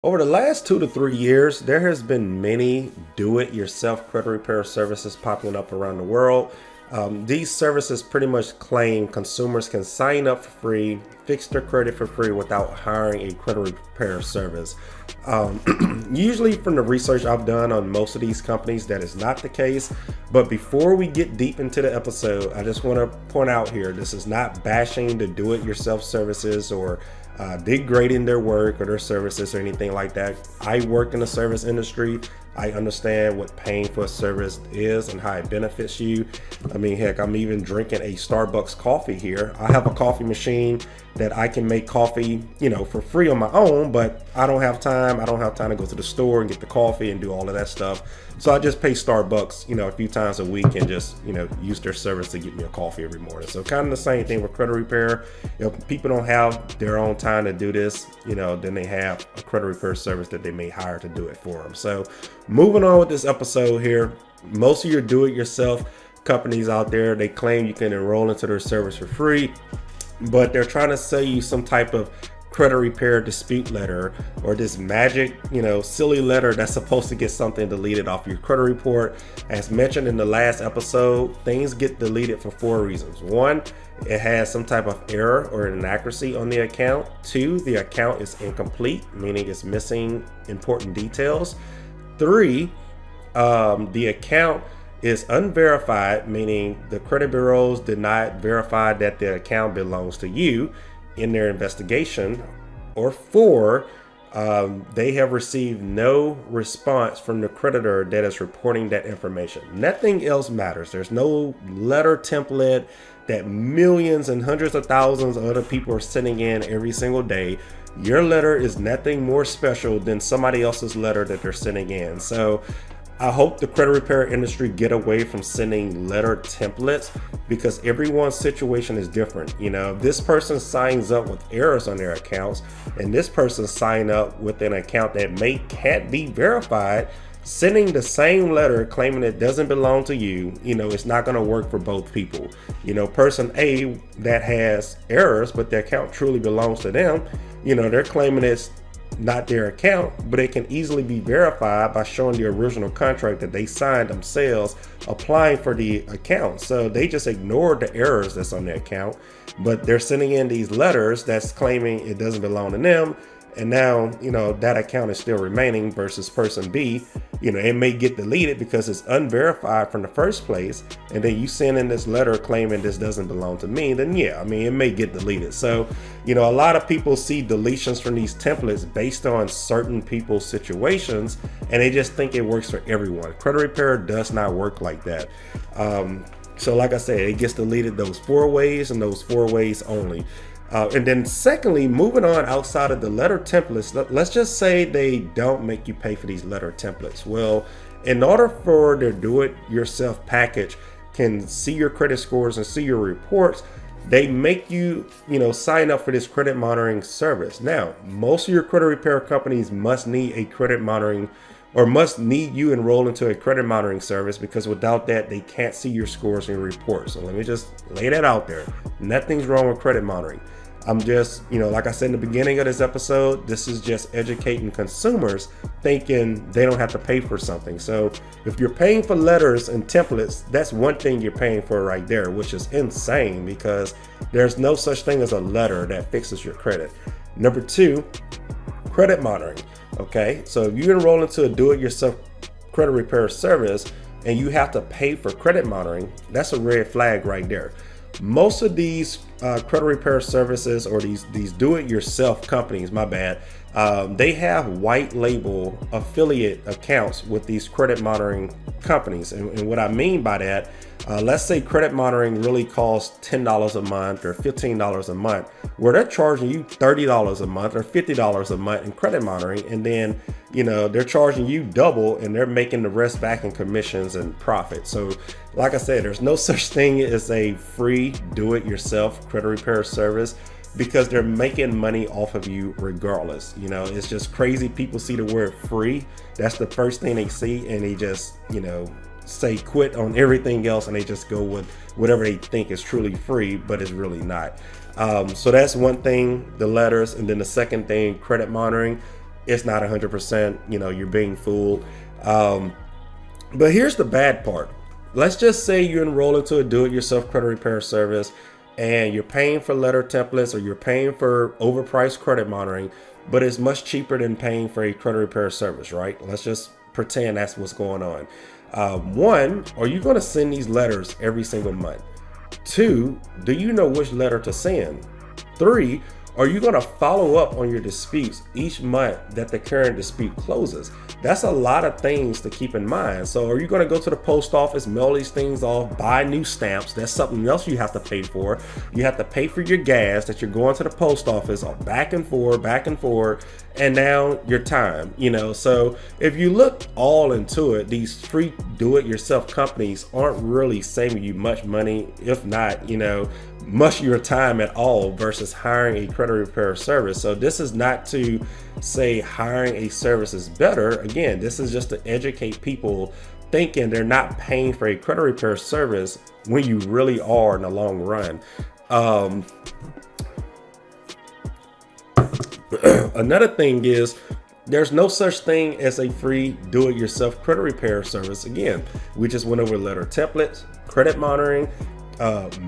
Over the last 2 to 3 years, there has been many do-it-yourself credit repair services popping up around the world. These services pretty much claim consumers can sign up for free, fix their credit for free without hiring a credit repair service. Usually from the research I've done on most of these companies, that is not the case. But before we get deep into the episode, I just want to point out here, this is not bashing the do-it-yourself services or degrading their work or their services or anything like that. I work in the service industry. I understand what paying for a service is and how it benefits you. I mean, heck, I'm even drinking a Starbucks coffee here. I have a coffee machine that I can make coffee, for free on my own, but I don't have time. I don't have time to go to the store and get the coffee and do all of that stuff. So I just pay Starbucks, a few times a week and just, use their service to get me a coffee every morning. So kind of the same thing with credit repair. If people don't have their own time to do this, then they have a credit repair service that they may hire to do it for them. So moving on with this episode here, most of your do-it-yourself companies out there, they claim you can enroll into their service for free, but they're trying to sell you some type of credit repair dispute letter or this magic, silly letter that's supposed to get something deleted off your credit report. As mentioned in the last episode, things get deleted for 4 reasons. 1, it has some type of error or inaccuracy on the account. 2, the account is incomplete, meaning it's missing important details. 3, the account is unverified, meaning the credit bureaus did not verify that the account belongs to you in their investigation. Or 4, they have received no response from the creditor that is reporting that information. Nothing else matters. There's no letter template that millions and hundreds of thousands of other people are sending in every single day. Your letter is nothing more special than somebody else's letter that they're sending in. So I hope the credit repair industry get away from sending letter templates, because everyone's situation is different. If this person signs up with errors on their accounts and this person signed up with an account that can't be verified, sending the same letter claiming it doesn't belong to you, it's not going to work for both people. Person A that has errors, but the account truly belongs to them, they're claiming it's not their account, but it can easily be verified by showing the original contract that they signed themselves applying for the account. So they just ignored the errors that's on their account, but they're sending in these letters that's claiming it doesn't belong to them. And now, that account is still remaining versus person B, it may get deleted because it's unverified from the first place. And then you send in this letter claiming this doesn't belong to me, then yeah, it may get deleted. So, a lot of people see deletions from these templates based on certain people's situations, and they just think it works for everyone. Credit repair does not work like that. So like I said, it gets deleted those 4 ways and those 4 ways only. And then secondly, moving on outside of the letter templates, let's just say they don't make you pay for these letter templates. Well, in order for their do-it-yourself package can see your credit scores and see your reports, they make you, sign up for this credit monitoring service. Now, most of your credit repair companies must need a credit monitoring or must need you enroll into a credit monitoring service, because without that, they can't see your scores and your reports. So let me just lay that out there. Nothing's wrong with credit monitoring. I'm just, like I said in the beginning of this episode, this is just educating consumers thinking they don't have to pay for something. So if you're paying for letters and templates, that's one thing you're paying for right there, which is insane, because there's no such thing as a letter that fixes your credit. Number 2, credit monitoring. Okay, so if you enroll into a do-it-yourself credit repair service and you have to pay for credit monitoring, that's a red flag right there. Most of these credit repair services, or these do-it-yourself companies, they have white label affiliate accounts with these credit monitoring companies. And what I mean by that, let's say credit monitoring really costs $10 a month or $15 a month, where they're charging you $30 a month or $50 a month in credit monitoring. And then, they're charging you double and they're making the rest back in commissions and profit. So like I said, there's no such thing as a free do-it-yourself credit repair service, because they're making money off of you regardless. It's just crazy. People see the word free. That's the first thing they see, and they just, say quit on everything else and they just go with whatever they think is truly free, but it's really not. So that's one thing, the letters. And then the second thing, credit monitoring, it's not 100%, you're being fooled. But here's the bad part. Let's just say you enroll into a do-it-yourself credit repair service and you're paying for letter templates or you're paying for overpriced credit monitoring, but it's much cheaper than paying for a credit repair service, right? Let's just pretend that's what's going on. One, are you going to send these letters every single month? Two, do you know which letter to send? Three, are you going to follow up on your disputes each month that the current dispute closes? That's a lot of things to keep in mind. So are you going to go to the post office, mail these things off, buy new stamps? That's something else you have to pay for. You have to pay for your gas that you're going to the post office back and forth, and now your time, So if you look all into it, these free do-it-yourself companies aren't really saving you much money, if not, much of your time at all, versus hiring a credit repair service. So this is not to say hiring a service is better. Again, this is just to educate people thinking they're not paying for a credit repair service when you really are in the long run. Another thing is there's no such thing as a free do-it-yourself credit repair service. Again, we just went over letter templates, credit monitoring,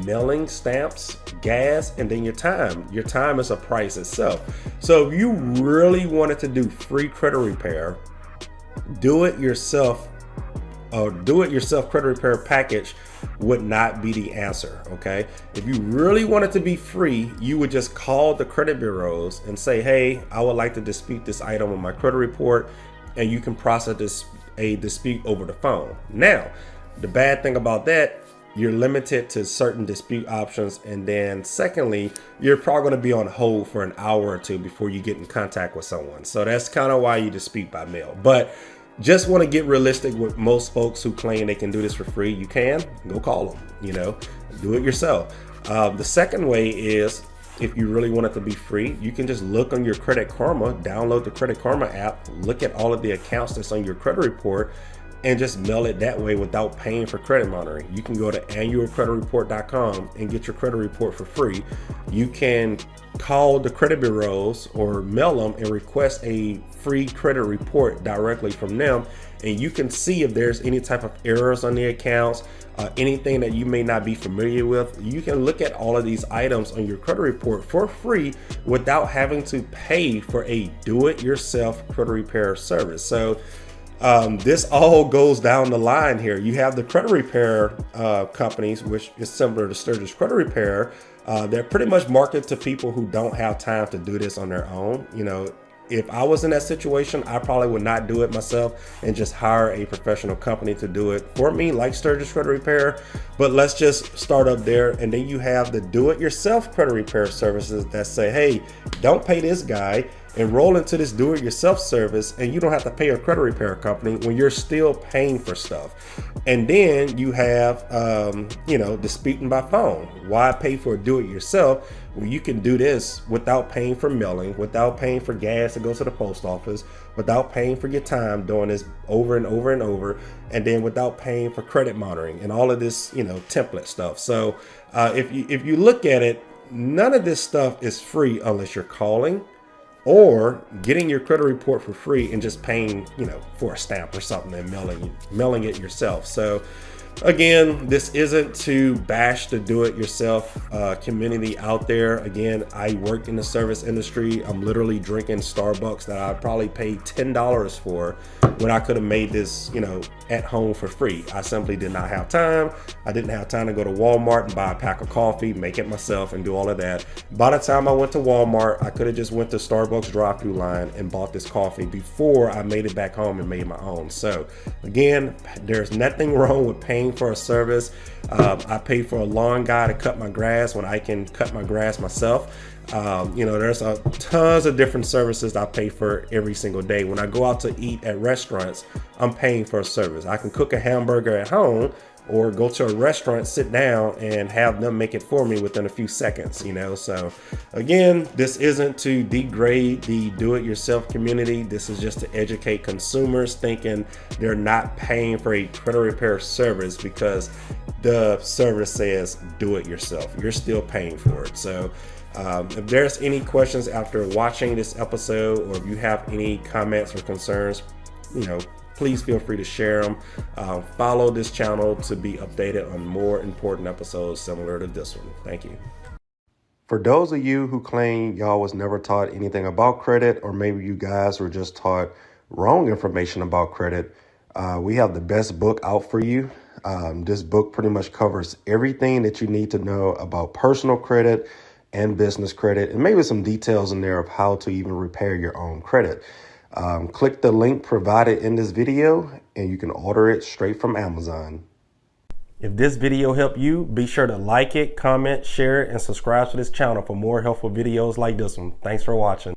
mailing stamps, gas, and then your time. Your time is a price itself. So if you really wanted to do free credit repair, do-it-yourself credit repair package would not be the answer. Okay, if you really want it to be free, you would just call the credit bureaus and say, hey, I would like to dispute this item on my credit report, and you can process a dispute over the phone. Now, the bad thing about that, you're limited to certain dispute options. And then secondly, you're probably going to be on hold for an hour or two before you get in contact with someone. So that's kind of why you dispute by mail. But just want to get realistic with most folks who claim they can do this for free. You can go call them, do it yourself. The second way is, if you really want it to be free, you can just look on your Credit Karma, download the Credit Karma app, look at all of the accounts that's on your credit report, and just mail it that way without paying for credit monitoring. You can go to annualcreditreport.com and get your credit report for free. You can call the credit bureaus or mail them and request a free credit report directly from them, and you can see if there's any type of errors on the accounts, anything that you may not be familiar with. You can look at all of these items on your credit report for free without having to pay for a do-it-yourself credit repair service. So this all goes down the line here. You have the credit repair companies, which is similar to Sturgis Credit Repair. They're pretty much marketed to people who don't have time to do this on their own. If I was in that situation, I probably would not do it myself and just hire a professional company to do it for me, like Sturgis Credit Repair. But let's just start up there. And then you have the do-it-yourself credit repair services that say, hey, don't pay this guy. Enroll into this do-it-yourself service, and you don't have to pay a credit repair company when you're still paying for stuff. And then you have, disputing by phone. Why pay for a do-it-yourself when you can do this without paying for mailing, without paying for gas to go to the post office, without paying for your time doing this over and over and over, and then without paying for credit monitoring and all of this, template stuff. So if you look at it, none of this stuff is free unless you're calling or getting your credit report for free and just paying, for a stamp or something and mailing it yourself. So again, this isn't to bash the do-it-yourself community out there. Again, I work in the service industry. I'm literally drinking Starbucks that I probably paid $10 for when I could have made this, at home for free. I simply did not have time. I didn't have time to go to Walmart and buy a pack of coffee, make it myself, and do all of that. By the time I went to Walmart, I could have just went to Starbucks drive-through line and bought this coffee before I made it back home and made my own. So again, there's nothing wrong with paying for a service. I pay for a lawn guy to cut my grass when I can cut my grass myself. There's tons of different services I pay for every single day. When I go out to eat at restaurants, I'm paying for a service. I can cook a hamburger at home, or go to a restaurant, sit down, and have them make it for me within a few seconds, you know? So again, this isn't to degrade the do-it-yourself community. This is just to educate consumers thinking they're not paying for a credit repair service because the service says do it yourself. You're still paying for it. So if there's any questions after watching this episode, or if you have any comments or concerns, you know, please feel free to share them. Follow this channel to be updated on more important episodes similar to this one. Thank you. For those of you who claim y'all was never taught anything about credit, or maybe you guys were just taught wrong information about credit, we have the best book out for you. This book pretty much covers everything that you need to know about personal credit and business credit, and maybe some details in there of how to even repair your own credit. Click the link provided in this video and you can order it straight from Amazon. If this video helped you, be sure to like it, comment, share it, and subscribe to this channel for more helpful videos like this one. Thanks for watching.